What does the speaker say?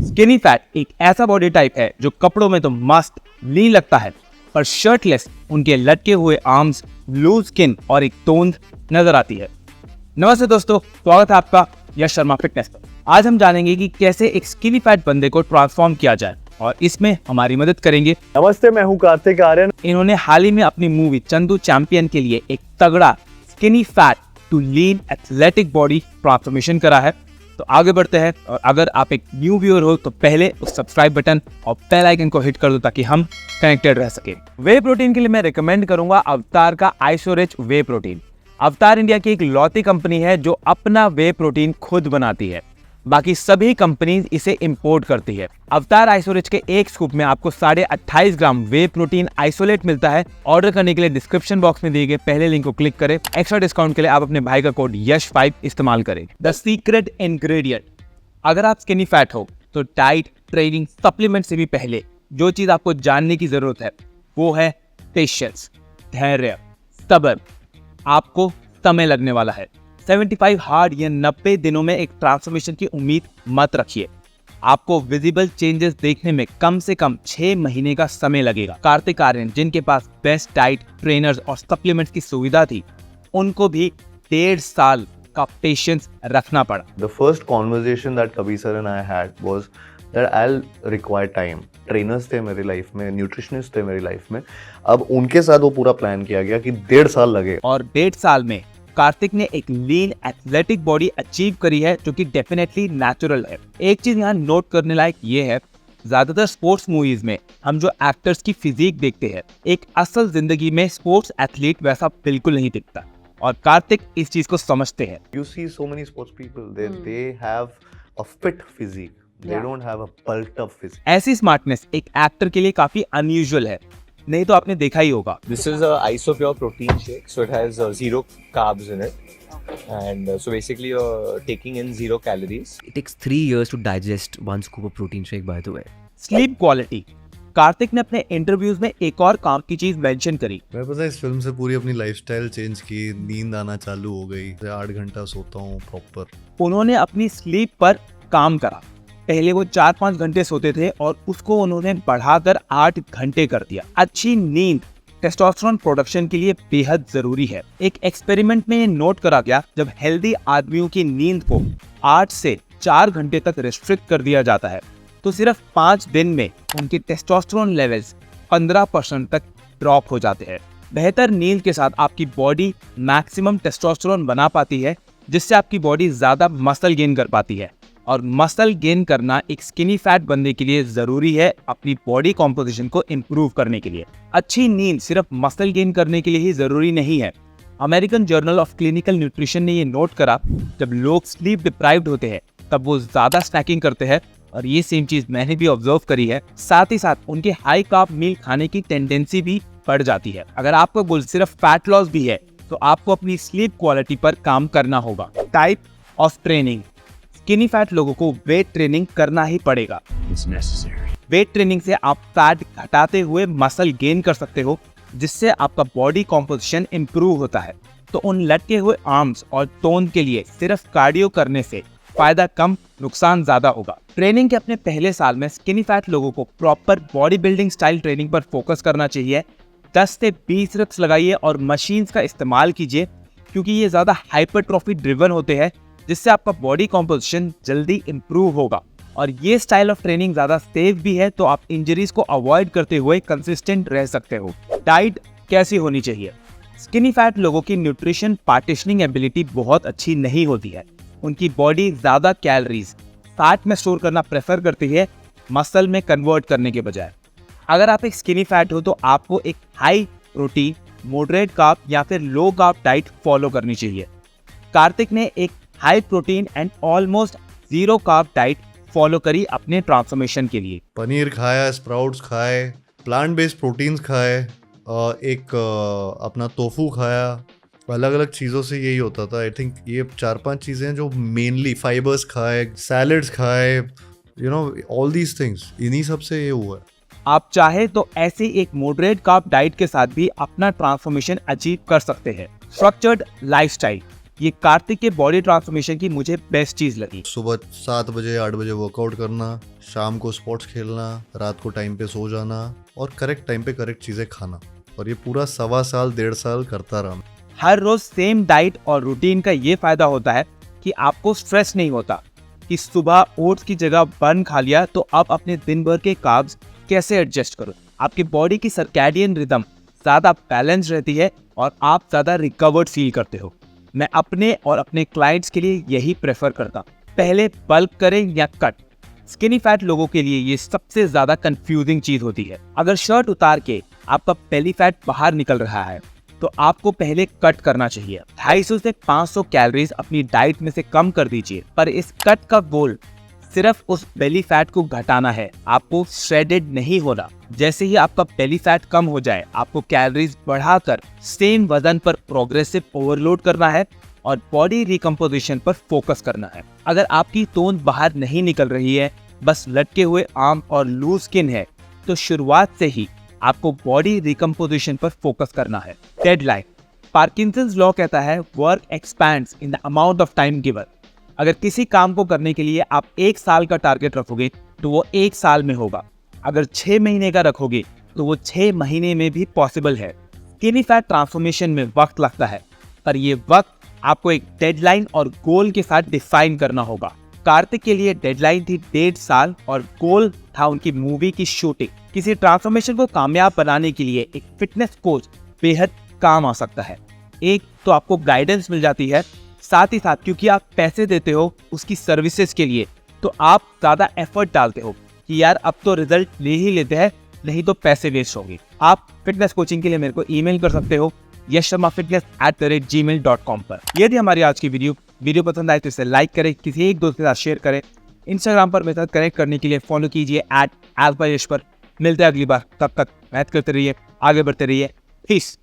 Skinny fat एक ऐसा body type है जो कपड़ों में तो मस्त लीन लगता है, पर शर्टलेस उनके लटके हुए आर्म्स, लूज स्किन और एक तोंद नजर आती है। नमस्ते दोस्तों, स्वागत है आपका यश शर्मा फिटनेस पर। आज हम जानेंगे कि कैसे एक स्किनी फैट बंदे को ट्रांसफॉर्म किया जाए और इसमें हमारी मदद करेंगे। नमस्ते, मैं हूं कार्तिक आर्यन। इन्होंने हाल ही में अपनी मूवी चंदू चैंपियन के लिए एक तगड़ा skinny fat to lean athletic body transformation करा है। तो आगे बढ़ते हैं, और अगर आप एक न्यू व्यूअर हो तो पहले उस सब्सक्राइब बटन और बेल आइकन को हिट कर दो ताकि हम कनेक्टेड रह सके। वे प्रोटीन के लिए मैं रिकमेंड करूंगा अवतार का आइसोरिच वे प्रोटीन। अवतार इंडिया की एक लौती कंपनी है जो अपना वे प्रोटीन खुद बनाती है, बाकी सभी कंपनीज इसे इंपोर्ट करती है। अवतार आइसोरिच के एक स्कूप में आपको 28.5 ग्राम वे प्रोटीन आइसोलेट मिलता है। ऑर्डर करने के लिए डिस्क्रिप्शन बॉक्स में दिए गए पहले लिंक को क्लिक करें। एक्स्ट्रा डिस्काउंट के लिए आप अपने भाई का कोड यश5 इस्तेमाल करें। द सीक्रेट इंग्रेडिएंट, अगर आप स्किनी फैट हो तो डाइट, ट्रेनिंग, सप्लीमेंट से भी पहले जो चीज आपको जानने की जरूरत है वो है पेशेंस, धैर्य, सब्र। आपको समय लगने वाला है। 75 हार्ड या 90 दिनों में एक ट्रांसफॉर्मेशन की उम्मीद मत रखिए। आपको विजिबल चेंजेस देखने में कम से कम 6 महीने का समय लगेगा। कार्तिक आर्यन, जिनके पास बेस्ट डाइट, ट्रेनर्स और सप्लीमेंट्स की सुविधा थी, उनको भी 1.5 साल का पेशेंस रखना पड़ा। The first conversation that Kabir sir and I had was that I'll require time. Trainers थे मेरी लाइफ में, न्यूट्रिशनिस्ट थे मेरी लाइफ में। अब उनके साथ वो पूरा प्लान किया गया कि 1.5 साल लगे। और 1.5 साल में कार्तिक ने एक लीन एथलेटिक बॉडी अचीव करी है जो कि डेफिनेटली नेचुरल है। एक चीज यहाँ नोट करने लायक ये है, ज्यादातर स्पोर्ट्स मूवीज में हम जो एक्टर्स की फिजिक देखते हैं, एक असल जिंदगी में स्पोर्ट्स एथलीट वैसा बिल्कुल नहीं दिखता, और कार्तिक इस चीज को समझते हैं। You see so many sports people, they have a fit physique. They don't have a bulked up physique. ऐसी स्मार्टनेस एक एक्टर के लिए काफी अनयूजुअल है, नहीं तो आपने देखा ही होगा। This is a IsoPure protein shake, so it has 0 carbs in it, and so basically you're taking in 0 calories. It takes 3 years to digest 1 scoop of protein shake, by the way. Sleep quality, Kartik ने अपने interviews में एक और काम की चीज mention करी। मैं पता है इस फिल्म से पूरी अपनी लाइफस्टाइल चेंज की, नींद आना चालू हो गई। 8 घंटा सोता हूँ प्रॉपर। उन्होंने अपनी स्लीप पर काम करा। पहले वो 4-5 घंटे सोते थे और उसको उन्होंने बढ़ाकर 8 घंटे कर दिया। अच्छी नींद टेस्टोस्टेरोन प्रोडक्शन के लिए बेहद जरूरी है। एक एक्सपेरिमेंट में ये नोट करा गया, जब हेल्दी आदमियों की नींद को 8 से 4 घंटे तक रिस्ट्रिक्ट कर दिया जाता है तो सिर्फ 5 दिन में उनके टेस्टोस्टेरोन लेवल्स 15% तक ड्रॉप हो जाते हैं। बेहतर नींद के साथ आपकी बॉडी मैक्सिमम टेस्टोस्टेरोन बना पाती है, जिससे आपकी बॉडी ज्यादा मसल गेन कर पाती है, और मसल गेन करना एक स्किनी फैट बंदे के लिए जरूरी है अपनी बॉडी कॉम्पोजिशन को इम्प्रूव करने के लिए। अच्छी नींद सिर्फ मसल गेन करने के लिए ही जरूरी नहीं है। American journal of clinical nutrition ने ये नोट करा, जब लोग स्लीप डिप्राइव्ड होते हैं तब वो ज्यादा स्नैकिंग करते हैं, और ये सेम चीज मैंने भी ऑब्जर्व करी है। साथ ही साथ उनके हाई कार्ब मील खाने की टेंडेंसी भी बढ़ जाती है। अगर आपका गोल सिर्फ फैट लॉस भी है तो आपको अपनी स्लीप क्वालिटी पर काम करना होगा। Type of training, skinny fat लोगों को वेट ट्रेनिंग करना ही पड़ेगा। वेट ट्रेनिंग से आप फैट घटाते हुए मसल गेन कर सकते हो, जिससे आपका बॉडी कॉम्पोजिशन इंप्रूव होता है। तो उन लटके हुए आर्म्स और तोंद के लिए सिर्फ कार्डियो करने से फायदा कम, नुकसान ज्यादा होगा। ट्रेनिंग के अपने पहले साल में स्किनी फैट लोगों को proper body building style training पर फोकस करना चाहिए। 10 से 20 रेप्स लगाइए और मशीन्स का इस्तेमाल कीजिए, क्योंकि ये ज्यादा हाइपरट्रॉफी ड्रिवन होते हैं, जिससे आपका बॉडी कॉम्पोजिशन जल्दी इंप्रूव होगा। और ये स्टाइल ऑफ ट्रेनिंग ज्यादा सेफ भी है, तो आप इंजरीज को अवॉइड करते हुए कंसिस्टेंट रह सकते हो। डाइट कैसी होनी चाहिए? स्किनी फैट लोगों की न्यूट्रिशन पार्टीशनिंग एबिलिटी बहुत अच्छी नहीं होती है। उनकी बॉडी ज्यादा कैलोरीज फैट में स्टोर करना प्रेफर करती है, मसल में कन्वर्ट करने के बजाय। अगर आप एक स्किनी फैट हो तो आपको एक हाई प्रोटीन, मॉडरेट कार्ब या फिर लो कार्ब डाइट फॉलो करनी चाहिए। कार्तिक ने एक high protein and almost 0 carb diet follow करी अपने ट्रांसफॉर्मेशन के लिए। पनीर खाया, स्प्राउट्स खाए, प्लांट बेस्ड प्रोटीन्स खाए, एक अपना टोफू खाया। अलग अलग चीज़ों से यही होता था। आई थिंक ये 4-5 चीज़ें जो मेनली, फाइबर्स खाए, सैलड्स खाए, you know all these things, इन्हीं सब से ये हुआ है। आप चाहे तो ऐसी एक मॉडरेट कार्ब डाइट के साथ भी अपना ट्रांसफॉर्मेशन अचीव कर सकते हैं। स्ट्रक्चर्ड लाइफस्टाइल, ये कार्तिक के बॉडी ट्रांसफॉर्मेशन की मुझे बेस्ट चीज लगी। सुबह 7 बजे 8 बजे वर्कआउट करना, शाम को स्पोर्ट्स खेलना, रात को टाइम पे सो जाना और करेक्ट टाइम पे करेक्ट चीजें खाना, और ये पूरा 1.25 साल 1.5 साल करता रहा। हर रोज सेम डाइट और रूटीन का ये फायदा होता है कि आपको स्ट्रेस नहीं होता कि सुबह ओट्स की जगह बन खा लिया तो अब अपने दिन भर के कार्ब्स कैसे एडजस्ट करो। आपकी बॉडी की सर्कैडियन रिदम ज़्यादा बैलेंस रहती है और आप ज़्यादा रिकवर्ड फील करते हो। मैं अपने और अपने क्लाइंट्स के लिए यही प्रेफर करता हूँ। पहले बल्क करें या कट। स्किनी फैट लोगों के लिए ये सबसे ज़्यादा कंफ्यूजिंग चीज़ होती है। अगर शर्ट उतार के आपका बेली फैट बाहर निकल रहा है तो आपको पहले कट करना चाहिए। 250 से 500 कैलोरीज अपनी डाइट में से कम कर दीजिए, पर इस कट का गोल सिर्फ उस बेली फैट को घटाना है, आपको श्रेडेड नहीं होना। जैसे ही आपका बेली फैट कम हो जाए, आपको कैलोरीज बढ़ाकर सेम वजन पर प्रोग्रेसिव ओवरलोड करना है और बॉडी रिकम्पोजिशन पर फोकस करना है। अगर आपकी तोंद बाहर नहीं निकल रही है, बस लटके हुए आर्म और लूज स्किन है, तो शुरुआत से ही आपको बॉडी रिकम्पोजिशन पर फोकस करना है। डेडलाइन। पार्किंसंस लॉ कहता है work expands in the amount of time given. अगर किसी काम को करने के लिए आप 1 साल का टारगेट रखोगे तो वो 1 साल में होगा। अगर 6 महीने का रखोगे तो वो 6 महीने में भी पॉसिबल है। स्किनी फैट ट्रांसफॉर्मेशन में वक्त लगता है, पर ये वक्त आपको एक डेडलाइन और गोल के साथ डिफाइन करना होगा। कार्तिक के लिए डेडलाइन थी 1.5 साल और गोल था उनकी मूवी की शूटिंग। किसी ट्रांसफॉर्मेशन को कामयाब बनाने के लिए एक फिटनेस कोच बेहद काम आ सकता है। एक तो आपको गाइडेंस मिल जाती है, साथ ही साथ क्योंकि आप पैसे देते हो उसकी सर्विसेज के लिए, तो आप ज़्यादा एफर्ट डालते हो कि यार अब तो रिजल्ट ले ही लेते हैं, नहीं तो पैसे वेस्ट होंगे। आप फिटनेस कोचिंग के लिए मेरे को ईमेल कर सकते हो yashsharmafitness@gmail.com पर। यदि हमारी आज की वीडियो पसंद आए तो इसे लाइक करें, किसी एक दोस्त के साथ शेयर करें। इंस्टाग्राम पर मेरे साथ कनेक्ट करने के लिए फॉलो कीजिए @alphayash पर। मिलते हैं अगली बार, तब तक मेहनत करते रहिए, आगे बढ़ते रहिए। पीस।